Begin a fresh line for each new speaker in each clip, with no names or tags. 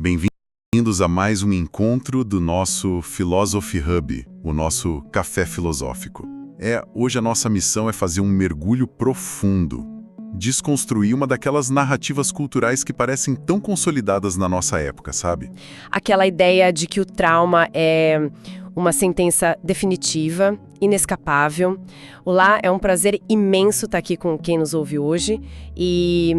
Bem-vindos a mais um encontro do nosso Philosophy Hub, o nosso café filosófico. Hoje a nossa missão é fazer um mergulho profundo, desconstruir uma daquelas narrativas culturais que parecem tão consolidadas na nossa época, sabe?
Aquela ideia de que o trauma é uma sentença definitiva, inescapável. Olá, é um prazer imenso estar aqui com quem nos ouve hoje. E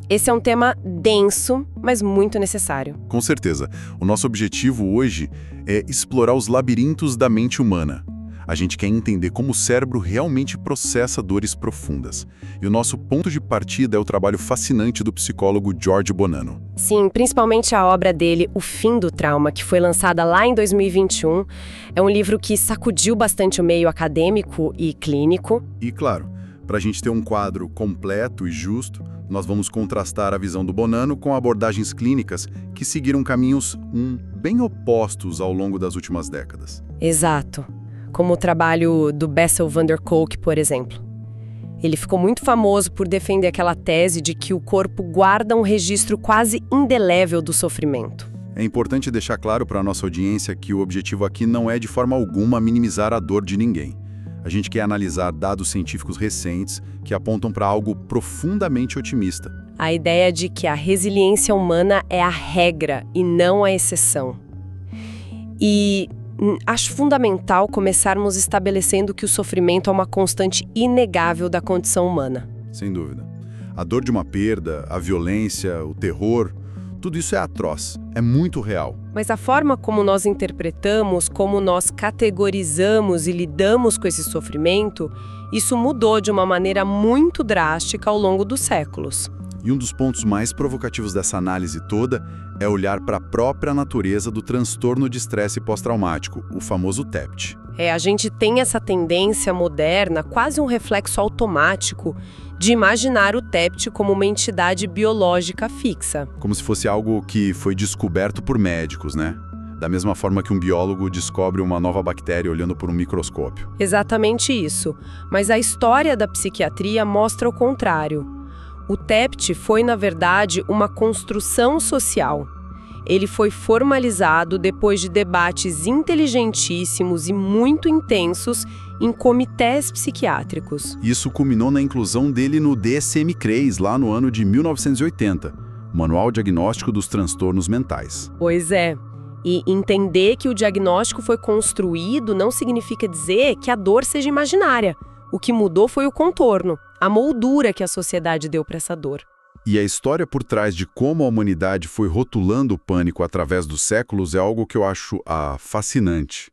esse é um tema denso, mas muito necessário.
Com certeza. O nosso objetivo hoje é explorar os labirintos da mente humana. A gente quer entender como o cérebro realmente processa dores profundas. E o nosso ponto de partida é o trabalho fascinante do psicólogo George Bonanno.
Sim, principalmente a obra dele, O Fim do Trauma, que foi lançada lá em 2021. É um livro que sacudiu bastante o meio acadêmico e clínico.
E, claro, para a gente ter um quadro completo e justo, nós vamos contrastar a visão do Bonanno com abordagens clínicas que seguiram caminhos bem opostos ao longo das últimas décadas.
Exato. Como o trabalho do Bessel van der Kolk, por exemplo. Ele ficou muito famoso por defender aquela tese de que o corpo guarda um registro quase indelével do sofrimento.
É importante deixar claro para a nossa audiência que o objetivo aqui não é de forma alguma minimizar a dor de ninguém. A gente quer analisar dados científicos recentes que apontam para algo profundamente otimista.
A ideia de que a resiliência humana é a regra e não a exceção. E acho fundamental começarmos estabelecendo que o sofrimento é uma constante inegável da condição humana.
Sem dúvida. A dor de uma perda, a violência, o terror, tudo isso é atroz, é muito real.
Mas a forma como nós interpretamos, como nós categorizamos e lidamos com esse sofrimento, isso mudou de uma maneira muito drástica ao longo dos séculos.
E um dos pontos mais provocativos dessa análise toda é olhar para a própria natureza do transtorno de estresse pós-traumático, o famoso TEPT.
A gente tem essa tendência moderna, quase um reflexo automático, de imaginar o TEPT como uma entidade biológica fixa.
Como se fosse algo que foi descoberto por médicos, né? Da mesma forma que um biólogo descobre uma nova bactéria olhando por um microscópio.
Exatamente isso. Mas a história da psiquiatria mostra o contrário. O TEPT foi, na verdade, uma construção social. Ele foi formalizado depois de debates inteligentíssimos e muito intensos em comitês psiquiátricos.
Isso culminou na inclusão dele no DSM-3, lá no ano de 1980, Manual Diagnóstico dos Transtornos Mentais.
Pois é. E entender que o diagnóstico foi construído não significa dizer que a dor seja imaginária. O que mudou foi o contorno, a moldura que a sociedade deu para essa dor.
E a história por trás de como a humanidade foi rotulando o pânico através dos séculos é algo que eu acho fascinante.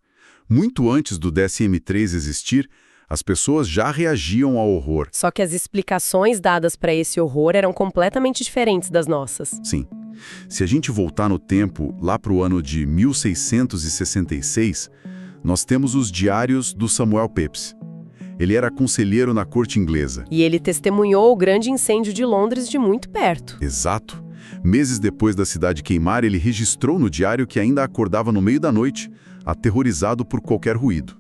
Muito antes do DSM-3 existir, as pessoas já reagiam ao horror.
Só que as explicações dadas para esse horror eram completamente diferentes das nossas.
Sim. Se a gente voltar no tempo, lá para o ano de 1666, nós temos os diários do Samuel Pepys. Ele era conselheiro na corte inglesa.
E ele testemunhou o grande incêndio de Londres de muito perto.
Exato. Meses depois da cidade queimar, ele registrou no diário que ainda acordava no meio da noite, aterrorizado por qualquer ruído,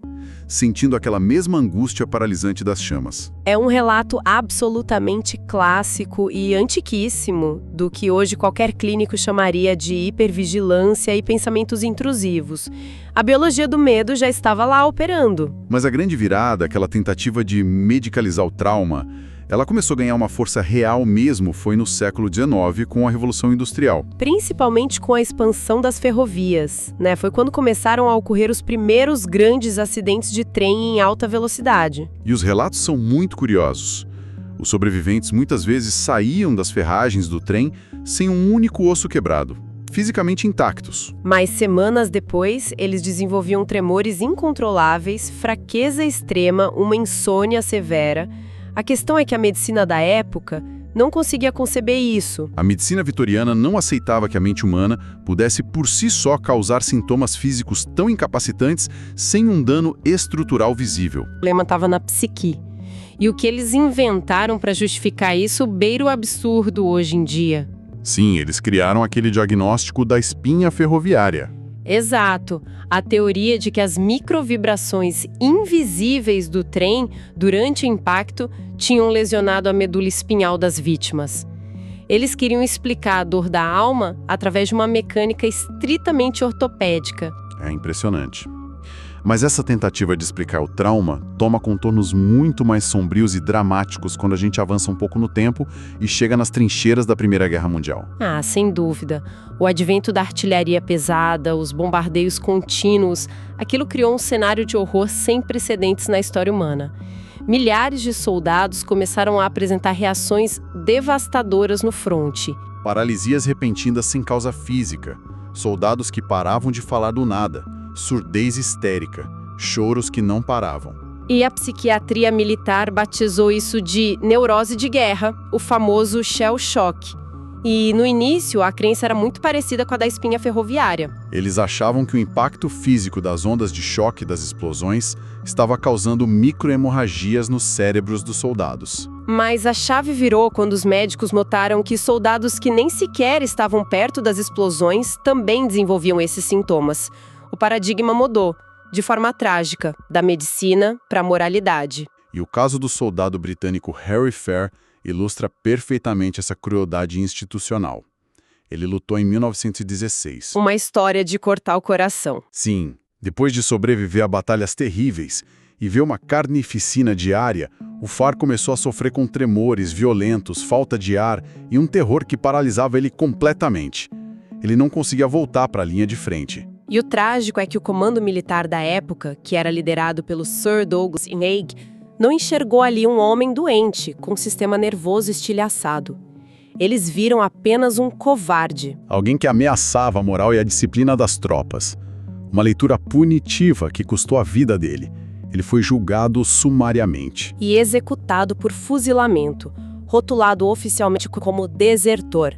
sentindo aquela mesma angústia paralisante das chamas.
É um relato absolutamente clássico e antiquíssimo do que hoje qualquer clínico chamaria de hipervigilância e pensamentos intrusivos. A biologia do medo já estava lá operando.
Mas a grande virada, aquela tentativa de medicalizar o trauma, ela começou a ganhar uma força real mesmo foi no século XIX, com a Revolução Industrial.
Principalmente com a expansão das ferrovias, né? Foi quando começaram a ocorrer os primeiros grandes acidentes de trem em alta velocidade.
E os relatos são muito curiosos. Os sobreviventes muitas vezes saíam das ferragens do trem sem um único osso quebrado, fisicamente intactos.
Mas semanas depois, eles desenvolviam tremores incontroláveis, fraqueza extrema, uma insônia severa. A questão é que a medicina da época não conseguia conceber isso.
A medicina vitoriana não aceitava que a mente humana pudesse por si só causar sintomas físicos tão incapacitantes sem um dano estrutural visível.
O problema estava na psique. E o que eles inventaram para justificar isso beira o absurdo hoje em dia.
Sim, eles criaram aquele diagnóstico da espinha ferroviária.
Exato. A teoria de que as microvibrações invisíveis do trem durante o impacto tinham lesionado a medula espinhal das vítimas. Eles queriam explicar a dor da alma através de uma mecânica estritamente ortopédica.
É impressionante. Mas essa tentativa de explicar o trauma toma contornos muito mais sombrios e dramáticos quando a gente avança um pouco no tempo e chega nas trincheiras da Primeira Guerra Mundial.
Ah, sem dúvida. O advento da artilharia pesada, os bombardeios contínuos, aquilo criou um cenário de horror sem precedentes na história humana. Milhares de soldados começaram a apresentar reações devastadoras no fronte.
Paralisias repentinas sem causa física, soldados que paravam de falar do nada, surdez histérica, choros que não paravam.
E a psiquiatria militar batizou isso de neurose de guerra, o famoso shell shock. E, no início, a crença era muito parecida com a da espinha ferroviária.
Eles achavam que o impacto físico das ondas de choque das explosões estava causando microhemorragias nos cérebros dos soldados.
Mas a chave virou quando os médicos notaram que soldados que nem sequer estavam perto das explosões também desenvolviam esses sintomas. O paradigma mudou, de forma trágica, da medicina para a moralidade.
E o caso do soldado britânico Harry Fair ilustra perfeitamente essa crueldade institucional. Ele lutou em 1916.
Uma história de cortar o coração.
Sim, depois de sobreviver a batalhas terríveis e ver uma carnificina diária, o Fair começou a sofrer com tremores violentos, falta de ar e um terror que paralisava ele completamente. Ele não conseguia voltar para a linha de frente.
E o trágico é que o comando militar da época, que era liderado pelo Sir Douglas Haig, não enxergou ali um homem doente, com um sistema nervoso estilhaçado. Eles viram apenas um covarde.
Alguém que ameaçava a moral e a disciplina das tropas. Uma leitura punitiva que custou a vida dele. Ele foi julgado sumariamente.
E executado por fuzilamento, rotulado oficialmente como desertor.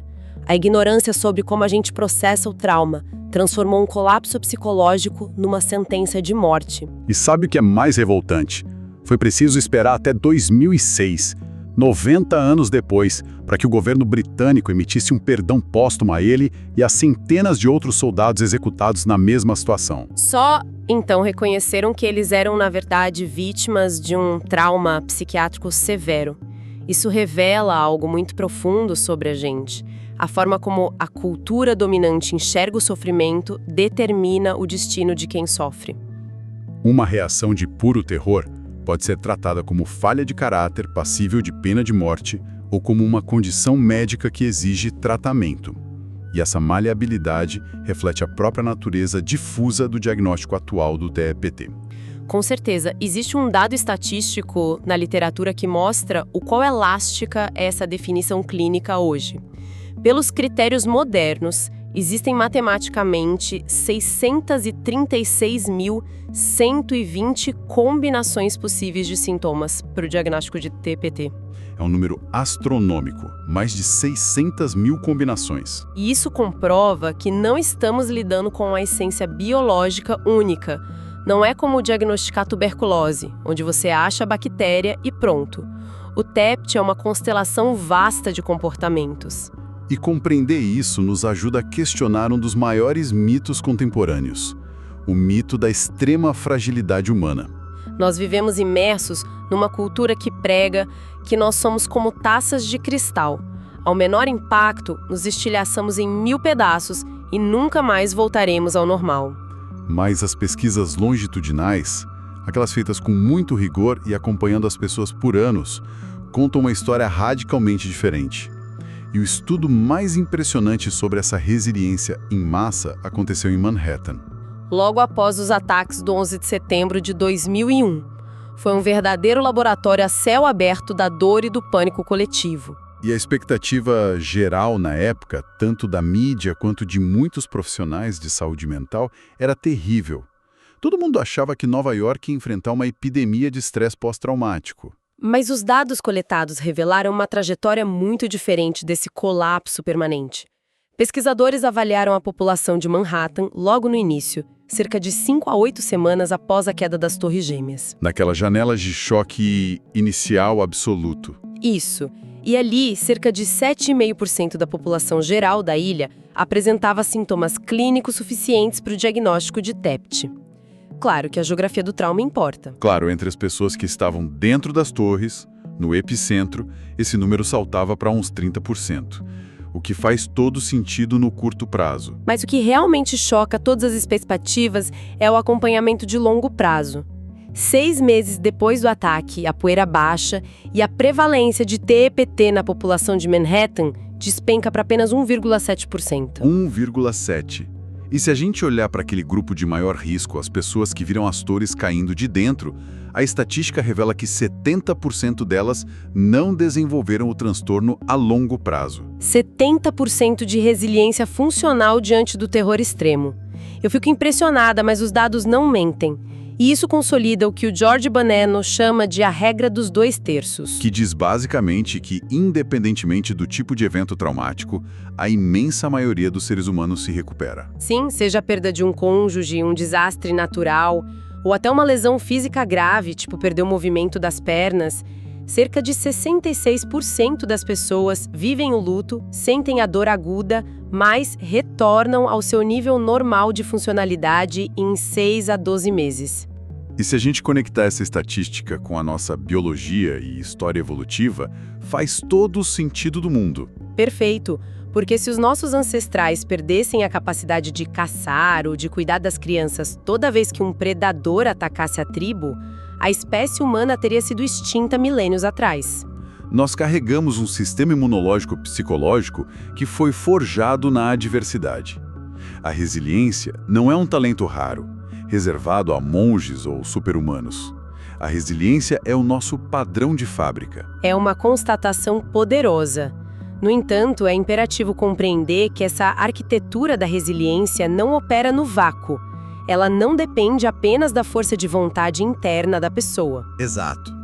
A ignorância sobre como a gente processa o trauma transformou um colapso psicológico numa sentença de morte.
E sabe o que é mais revoltante? Foi preciso esperar até 2006, 90 anos depois, para que o governo britânico emitisse um perdão póstumo a ele e a centenas de outros soldados executados na mesma situação.
Só então reconheceram que eles eram, na verdade, vítimas de um trauma psiquiátrico severo. Isso revela algo muito profundo sobre a gente. A forma como a cultura dominante enxerga o sofrimento determina o destino de quem sofre.
Uma reação de puro terror pode ser tratada como falha de caráter passível de pena de morte ou como uma condição médica que exige tratamento. E essa maleabilidade reflete a própria natureza difusa do diagnóstico atual do TEPT.
Com certeza, existe um dado estatístico na literatura que mostra o quão elástica é essa definição clínica hoje. Pelos critérios modernos, existem matematicamente 636.120 combinações possíveis de sintomas para o diagnóstico de TPT.
É um número astronômico, mais de 600 mil combinações.
E isso comprova que não estamos lidando com uma essência biológica única. Não é como diagnosticar tuberculose, onde você acha a bactéria e pronto. O TEPT é uma constelação vasta de comportamentos.
E compreender isso nos ajuda a questionar um dos maiores mitos contemporâneos, o mito da extrema fragilidade humana.
Nós vivemos imersos numa cultura que prega que nós somos como taças de cristal. Ao menor impacto, nos estilhaçamos em 1000 pedaços e nunca mais voltaremos ao normal.
Mas as pesquisas longitudinais, aquelas feitas com muito rigor e acompanhando as pessoas por anos, contam uma história radicalmente diferente. E o estudo mais impressionante sobre essa resiliência em massa aconteceu em Manhattan.
Logo após os ataques do 11 de setembro de 2001. Foi um verdadeiro laboratório a céu aberto da dor e do pânico coletivo.
E a expectativa geral na época, tanto da mídia quanto de muitos profissionais de saúde mental, era terrível. Todo mundo achava que Nova York ia enfrentar uma epidemia de estresse pós-traumático.
Mas os dados coletados revelaram uma trajetória muito diferente desse colapso permanente. Pesquisadores avaliaram a população de Manhattan logo no início, cerca de 5 a 8 semanas após a queda das Torres Gêmeas.
Naquela janela de choque inicial absoluto.
Isso. E ali, cerca de 7,5% da população geral da ilha apresentava sintomas clínicos suficientes para o diagnóstico de TEPT. Claro que a geografia do trauma importa.
Claro, entre as pessoas que estavam dentro das torres, no epicentro, esse número saltava para uns 30%. o que faz todo sentido no curto prazo.
Mas o que realmente choca todas as expectativas é o acompanhamento de longo prazo. 6 meses depois do ataque, a poeira baixa e a prevalência de TEPT na população de Manhattan despenca para apenas 1,7%.
1,7%. E se a gente olhar para aquele grupo de maior risco, as pessoas que viram as torres caindo de dentro, a estatística revela que 70% delas não desenvolveram o transtorno a longo prazo.
70% de resiliência funcional diante do terror extremo. Eu fico impressionada, mas os dados não mentem. E isso consolida o que o George Bonanno chama de a regra dos 2/3.
Que diz basicamente que, independentemente do tipo de evento traumático, a imensa maioria dos seres humanos se recupera.
Sim, seja a perda de um cônjuge, um desastre natural, ou até uma lesão física grave, tipo perder o movimento das pernas. Cerca de 66% das pessoas vivem o luto, sentem a dor aguda, mas retornam ao seu nível normal de funcionalidade em 6 a 12 meses.
E se a gente conectar essa estatística com a nossa biologia e história evolutiva, faz todo o sentido do mundo.
Perfeito, porque se os nossos ancestrais perdessem a capacidade de caçar ou de cuidar das crianças toda vez que um predador atacasse a tribo, a espécie humana teria sido extinta milênios atrás.
Nós carregamos um sistema imunológico psicológico que foi forjado na adversidade. A resiliência não é um talento raro, reservado a monges ou super-humanos. A resiliência é o nosso padrão de fábrica.
É uma constatação poderosa. No entanto, é imperativo compreender que essa arquitetura da resiliência não opera no vácuo. Ela não depende apenas da força de vontade interna da pessoa.
Exato.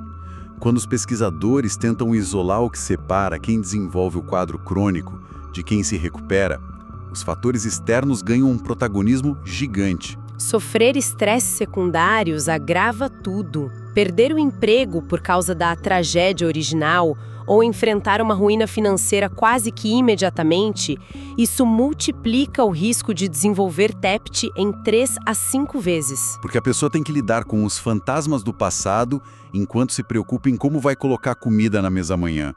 Quando os pesquisadores tentam isolar o que separa quem desenvolve o quadro crônico de quem se recupera, os fatores externos ganham um protagonismo gigante.
Sofrer estresses secundários agrava tudo. Perder o emprego por causa da tragédia original ou enfrentar uma ruína financeira quase que imediatamente, isso multiplica o risco de desenvolver TEPT em 3 a 5 vezes.
Porque a pessoa tem que lidar com os fantasmas do passado enquanto se preocupa em como vai colocar comida na mesa amanhã.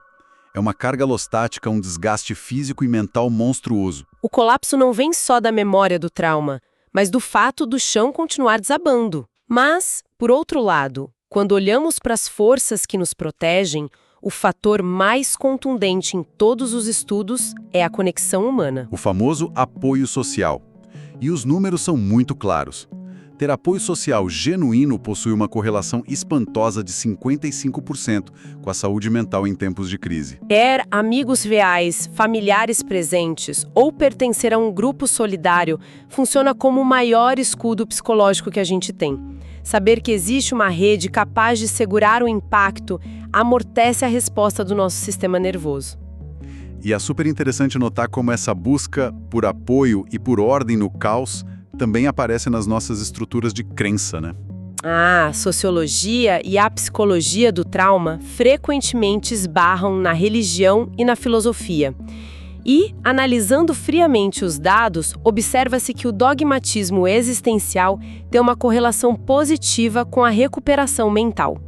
É uma carga alostática, um desgaste físico e mental monstruoso.
O colapso não vem só da memória do trauma, mas do fato do chão continuar desabando. Mas, por outro lado, quando olhamos para as forças que nos protegem, o fator mais contundente em todos os estudos é a conexão humana.
O famoso apoio social. E os números são muito claros. Ter apoio social genuíno possui uma correlação espantosa de 55% com a saúde mental em tempos de crise.
Ter amigos reais, familiares presentes ou pertencer a um grupo solidário funciona como o maior escudo psicológico que a gente tem. Saber que existe uma rede capaz de segurar o impacto amortece a resposta do nosso sistema nervoso.
E é super interessante notar como essa busca por apoio e por ordem no caos também aparece nas nossas estruturas de crença, né?
A sociologia e a psicologia do trauma frequentemente esbarram na religião e na filosofia. E, analisando friamente os dados, observa-se que o dogmatismo existencial tem uma correlação positiva com a recuperação mental.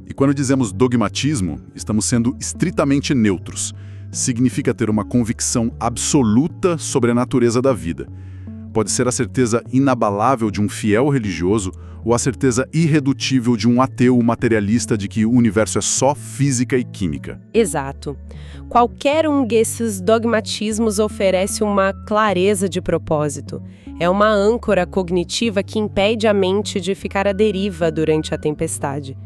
E quando dizemos dogmatismo, estamos sendo estritamente neutros. Significa ter uma convicção absoluta sobre a natureza da vida. Pode ser a certeza inabalável de um fiel religioso ou a certeza irredutível de um ateu materialista de que o universo é só física e química.
Exato. Qualquer um desses dogmatismos oferece uma clareza de propósito. É uma âncora cognitiva que impede a mente de ficar à deriva durante a tempestade.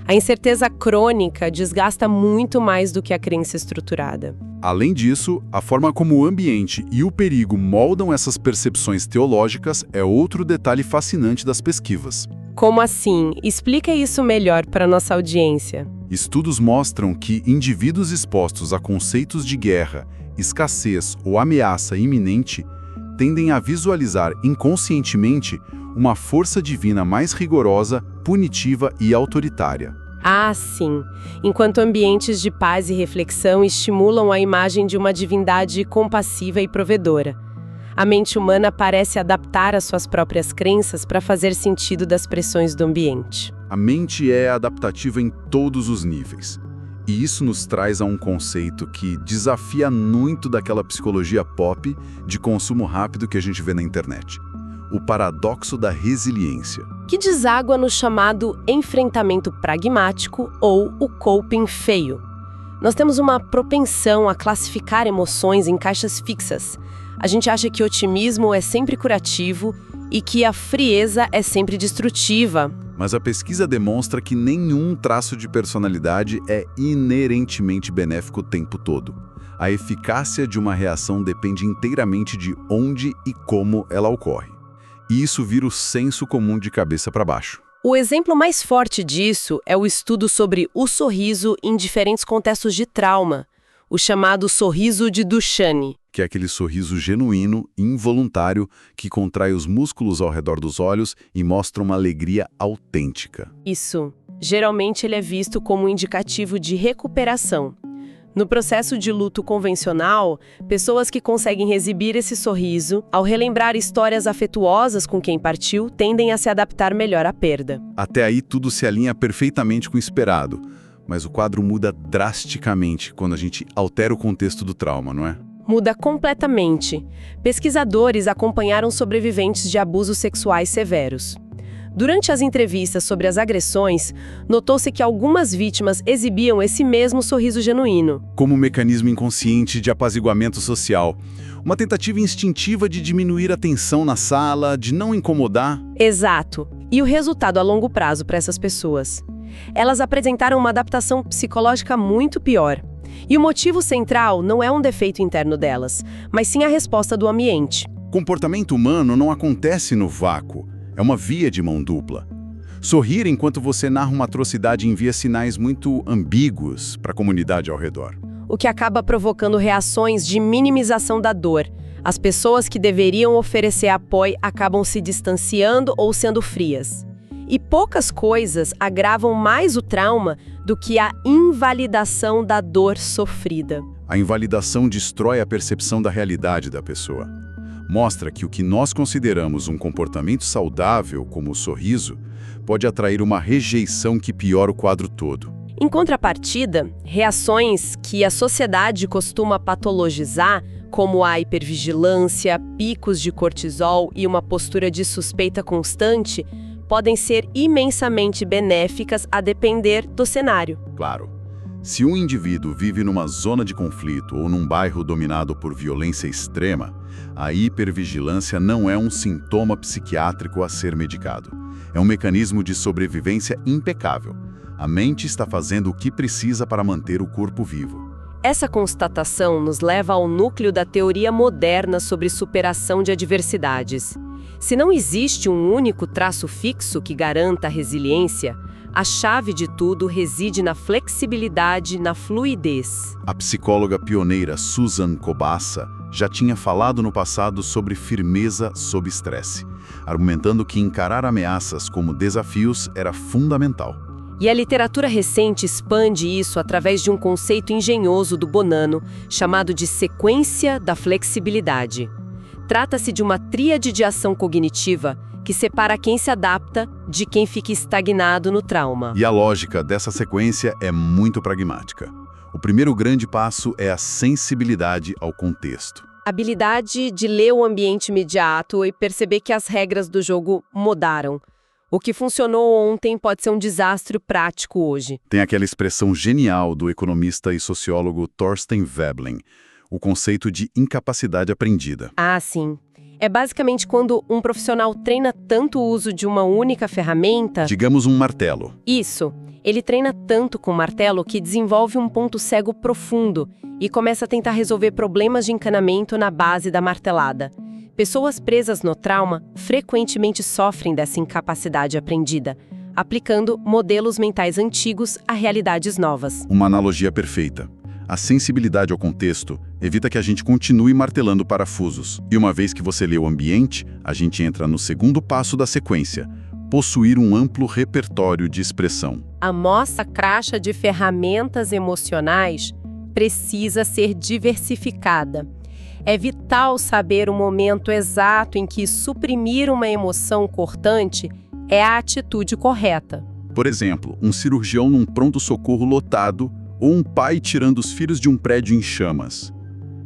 A incerteza crônica desgasta muito mais do que a crença estruturada.
Além disso, a forma como o ambiente e o perigo moldam essas percepções teológicas é outro detalhe fascinante das pesquisas.
Como assim? Explica isso melhor para nossa audiência.
Estudos mostram que indivíduos expostos a conceitos de guerra, escassez ou ameaça iminente tendem a visualizar inconscientemente uma força divina mais rigorosa, punitiva e autoritária.
Ah, sim. Enquanto ambientes de paz e reflexão estimulam a imagem de uma divindade compassiva e provedora. A mente humana parece adaptar as suas próprias crenças para fazer sentido das pressões do ambiente.
A mente é adaptativa em todos os níveis. E isso nos traz a um conceito que desafia muito daquela psicologia pop de consumo rápido que a gente vê na internet. O paradoxo da resiliência.
Que deságua no chamado enfrentamento pragmático ou o coping feio. Nós temos uma propensão a classificar emoções em caixas fixas. A gente acha que o otimismo é sempre curativo e que a frieza é sempre destrutiva.
Mas a pesquisa demonstra que nenhum traço de personalidade é inerentemente benéfico o tempo todo. A eficácia de uma reação depende inteiramente de onde e como ela ocorre. E isso vira o senso comum de cabeça para baixo.
O exemplo mais forte disso é o estudo sobre o sorriso em diferentes contextos de trauma, o chamado sorriso de Duchenne.
Que é aquele sorriso genuíno, involuntário, que contrai os músculos ao redor dos olhos e mostra uma alegria autêntica.
Isso. Geralmente ele é visto como um indicativo de recuperação. No processo de luto convencional, pessoas que conseguem exibir esse sorriso, ao relembrar histórias afetuosas com quem partiu, tendem a se adaptar melhor à perda.
Até aí tudo se alinha perfeitamente com o esperado, mas o quadro muda drasticamente quando a gente altera o contexto do trauma, não é?
Muda completamente. Pesquisadores acompanharam sobreviventes de abusos sexuais severos. Durante as entrevistas sobre as agressões, notou-se que algumas vítimas exibiam esse mesmo sorriso genuíno.
Como um mecanismo inconsciente de apaziguamento social. Uma tentativa instintiva de diminuir a tensão na sala, de não incomodar.
Exato. E o resultado a longo prazo para essas pessoas? Elas apresentaram uma adaptação psicológica muito pior. E o motivo central não é um defeito interno delas, mas sim a resposta do ambiente.
Comportamento humano não acontece no vácuo. É uma via de mão dupla. Sorrir enquanto você narra uma atrocidade envia sinais muito ambíguos para a comunidade ao redor.
O que acaba provocando reações de minimização da dor. As pessoas que deveriam oferecer apoio acabam se distanciando ou sendo frias. E poucas coisas agravam mais o trauma do que a invalidação da dor sofrida.
A invalidação destrói a percepção da realidade da pessoa. Mostra que o que nós consideramos um comportamento saudável, como o sorriso, pode atrair uma rejeição que piora o quadro todo.
Em contrapartida, reações que a sociedade costuma patologizar, como a hipervigilância, picos de cortisol e uma postura de suspeita constante, podem ser imensamente benéficas a depender do cenário.
Claro, se um indivíduo vive numa zona de conflito ou num bairro dominado por violência extrema, a hipervigilância não é um sintoma psiquiátrico a ser medicado. É um mecanismo de sobrevivência impecável. A mente está fazendo o que precisa para manter o corpo vivo.
Essa constatação nos leva ao núcleo da teoria moderna sobre superação de adversidades. Se não existe um único traço fixo que garanta a resiliência, a chave de tudo reside na flexibilidade, na fluidez.
A psicóloga pioneira Susan Kobassa já tinha falado no passado sobre firmeza sob estresse, argumentando que encarar ameaças como desafios era fundamental.
E a literatura recente expande isso através de um conceito engenhoso do Bonanno, chamado de sequência da flexibilidade. Trata-se de uma tríade de ação cognitiva que separa quem se adapta de quem fica estagnado no trauma.
E a lógica dessa sequência é muito pragmática. O primeiro grande passo é a sensibilidade ao contexto.
A habilidade de ler o ambiente imediato e perceber que as regras do jogo mudaram. O que funcionou ontem pode ser um desastre prático hoje.
Tem aquela expressão genial do economista e sociólogo Thorstein Veblen, o conceito de incapacidade aprendida.
Ah, sim. É basicamente quando um profissional treina tanto o uso de uma única ferramenta...
Digamos um martelo.
Isso. Ele treina tanto com o martelo que desenvolve um ponto cego profundo e começa a tentar resolver problemas de encanamento na base da martelada. Pessoas presas no trauma frequentemente sofrem dessa incapacidade aprendida, aplicando modelos mentais antigos a realidades novas.
Uma analogia perfeita. A sensibilidade ao contexto evita que a gente continue martelando parafusos. E uma vez que você lê o ambiente, a gente entra no segundo passo da sequência: possuir um amplo repertório de expressão.
A nossa caixa de ferramentas emocionais precisa ser diversificada. É vital saber o momento exato em que suprimir uma emoção cortante é a atitude correta.
Por exemplo, um cirurgião num pronto-socorro lotado ou um pai tirando os filhos de um prédio em chamas.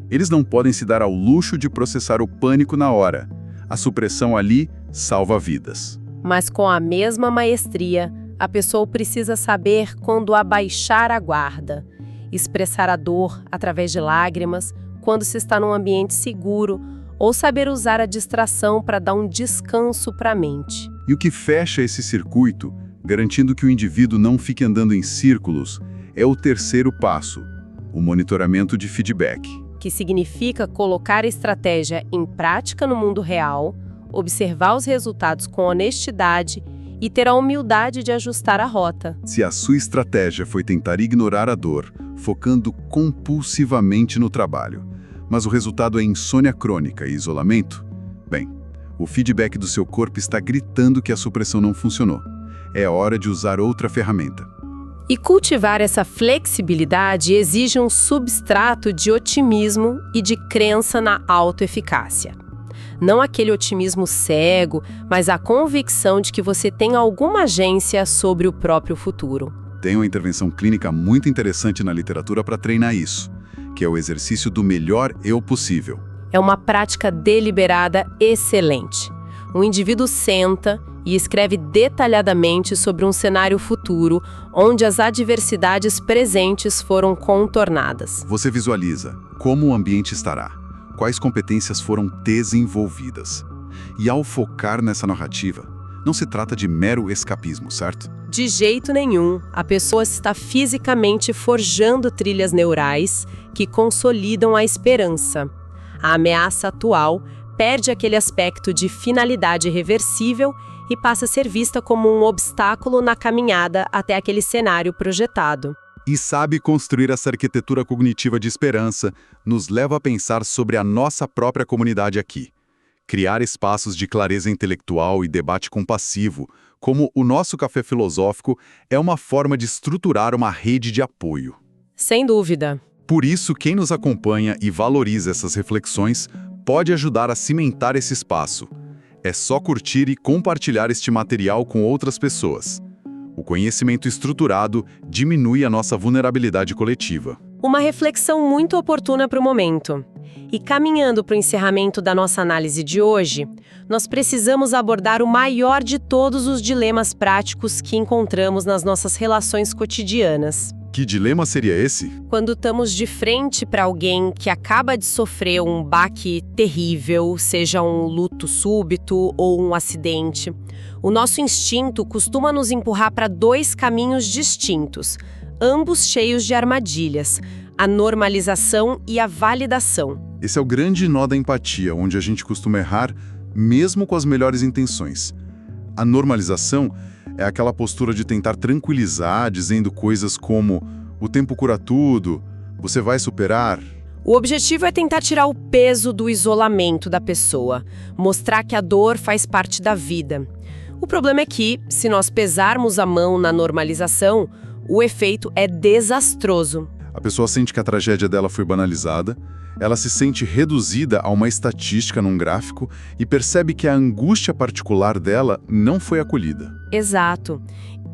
Eles não podem se dar ao luxo de processar o pânico na hora. A supressão ali salva vidas.
Mas com a mesma maestria, a pessoa precisa saber quando abaixar a guarda, expressar a dor através de lágrimas, quando se está num ambiente seguro, ou saber usar a distração para dar um descanso para a mente.
E o que fecha esse circuito, garantindo que o indivíduo não fique andando em círculos, é o terceiro passo, o monitoramento de feedback.
Que significa colocar a estratégia em prática no mundo real, observar os resultados com honestidade e ter a humildade de ajustar a rota.
Se a sua estratégia foi tentar ignorar a dor, focando compulsivamente no trabalho, mas o resultado é insônia crônica e isolamento, bem, o feedback do seu corpo está gritando que a supressão não funcionou. É hora de usar outra ferramenta.
E cultivar essa flexibilidade exige um substrato de otimismo e de crença na autoeficácia. Não aquele otimismo cego, mas a convicção de que você tem alguma agência sobre o próprio futuro.
Tem uma intervenção clínica muito interessante na literatura para treinar isso, que é o exercício do melhor eu possível.
É uma prática deliberada excelente. O indivíduo senta e escreve detalhadamente sobre um cenário futuro onde as adversidades presentes foram contornadas.
Você visualiza como o ambiente estará, quais competências foram desenvolvidas. E ao focar nessa narrativa, não se trata de mero escapismo, certo?
De jeito nenhum. A pessoa está fisicamente forjando trilhas neurais que consolidam a esperança. A ameaça atual perde aquele aspecto de finalidade reversível e passa a ser vista como um obstáculo na caminhada até aquele cenário projetado.
E sabe construir essa arquitetura cognitiva de esperança nos leva a pensar sobre a nossa própria comunidade aqui. Criar espaços de clareza intelectual e debate compassivo, como o nosso café filosófico, é uma forma de estruturar uma rede de apoio.
Sem dúvida.
Por isso, quem nos acompanha e valoriza essas reflexões pode ajudar a cimentar esse espaço. É só curtir e compartilhar este material com outras pessoas. O conhecimento estruturado diminui a nossa vulnerabilidade coletiva.
Uma reflexão muito oportuna para o momento. E caminhando para o encerramento da nossa análise de hoje, nós precisamos abordar o maior de todos os dilemas práticos que encontramos nas nossas relações cotidianas.
Que dilema seria esse?
Quando estamos de frente para alguém que acaba de sofrer um baque terrível, seja um luto súbito ou um acidente, o nosso instinto costuma nos empurrar para dois caminhos distintos, ambos cheios de armadilhas: a normalização e a validação.
Esse é o grande nó da empatia, onde a gente costuma errar, mesmo com as melhores intenções. A normalização é aquela postura de tentar tranquilizar, dizendo coisas como "o tempo cura tudo", "você vai superar".
O objetivo é tentar tirar o peso do isolamento da pessoa, mostrar que a dor faz parte da vida. O problema é que, se nós pesarmos a mão na normalização, o efeito é desastroso.
A pessoa sente que a tragédia dela foi banalizada, ela se sente reduzida a uma estatística num gráfico e percebe que a angústia particular dela não foi acolhida.
Exato.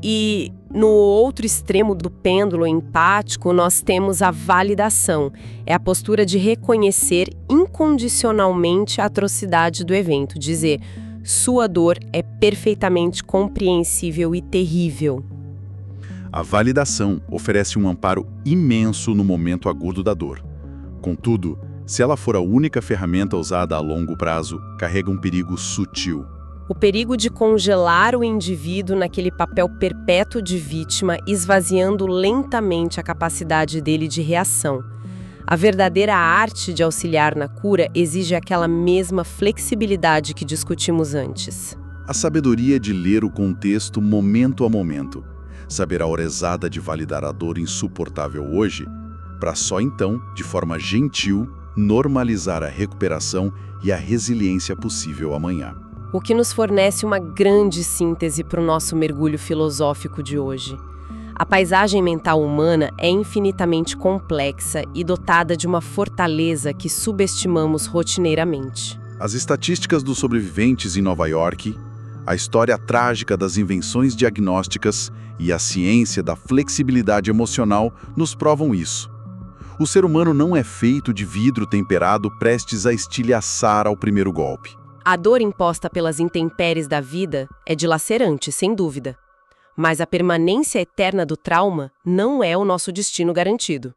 E no outro extremo do pêndulo empático, nós temos a validação. É a postura de reconhecer incondicionalmente a atrocidade do evento, dizer: sua dor é perfeitamente compreensível e terrível.
A validação oferece um amparo imenso no momento agudo da dor. Contudo, se ela for a única ferramenta usada a longo prazo, carrega um perigo sutil.
O perigo de congelar o indivíduo naquele papel perpétuo de vítima, esvaziando lentamente a capacidade dele de reação. A verdadeira arte de auxiliar na cura exige aquela mesma flexibilidade que discutimos antes.
A sabedoria de ler o contexto momento a momento. Saber a hora exata de validar a dor insuportável hoje, para só então, de forma gentil, normalizar a recuperação e a resiliência possível amanhã.
O que nos fornece uma grande síntese para o nosso mergulho filosófico de hoje. A paisagem mental humana é infinitamente complexa e dotada de uma fortaleza que subestimamos rotineiramente.
As estatísticas dos sobreviventes em Nova York, A história trágica das invenções diagnósticas e a ciência da flexibilidade emocional nos provam isso. O ser humano não é feito de vidro temperado prestes a estilhaçar ao primeiro golpe.
A dor imposta pelas intempéries da vida é dilacerante, sem dúvida. Mas a permanência eterna do trauma não é o nosso destino garantido.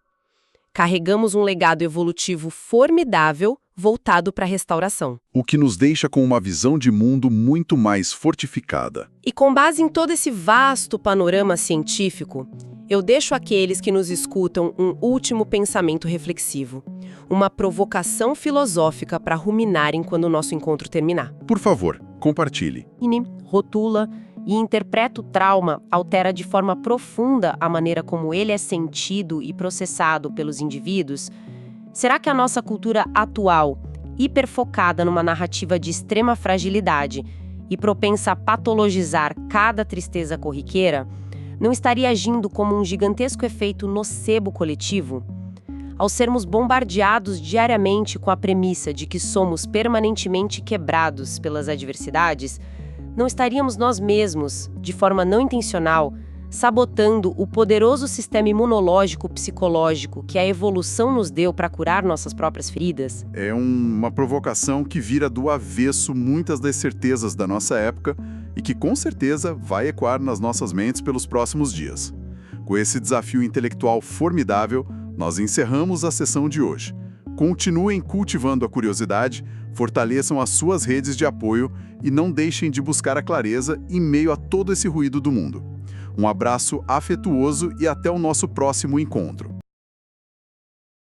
Carregamos um legado evolutivo formidável voltado para a restauração.
O que nos deixa com uma visão de mundo muito mais fortificada.
E com base em todo esse vasto panorama científico, eu deixo àqueles que nos escutam um último pensamento reflexivo, uma provocação filosófica para ruminarem quando o nosso encontro terminar.
Por favor, compartilhe.
Rotula e interpreta o trauma altera de forma profunda a maneira como ele é sentido e processado pelos indivíduos. Será que a nossa cultura atual, hiperfocada numa narrativa de extrema fragilidade e propensa a patologizar cada tristeza corriqueira, não estaria agindo como um gigantesco efeito nocebo coletivo? Ao sermos bombardeados diariamente com a premissa de que somos permanentemente quebrados pelas adversidades, não estaríamos nós mesmos, de forma não intencional, sabotando o poderoso sistema imunológico psicológico que a evolução nos deu para curar nossas próprias feridas?
É uma provocação que vira do avesso muitas das certezas da nossa época e que com certeza vai ecoar nas nossas mentes pelos próximos dias. Com esse desafio intelectual formidável, nós encerramos a sessão de hoje. Continuem cultivando a curiosidade, fortaleçam as suas redes de apoio e não deixem de buscar a clareza em meio a todo esse ruído do mundo. Um abraço afetuoso e até o nosso próximo encontro.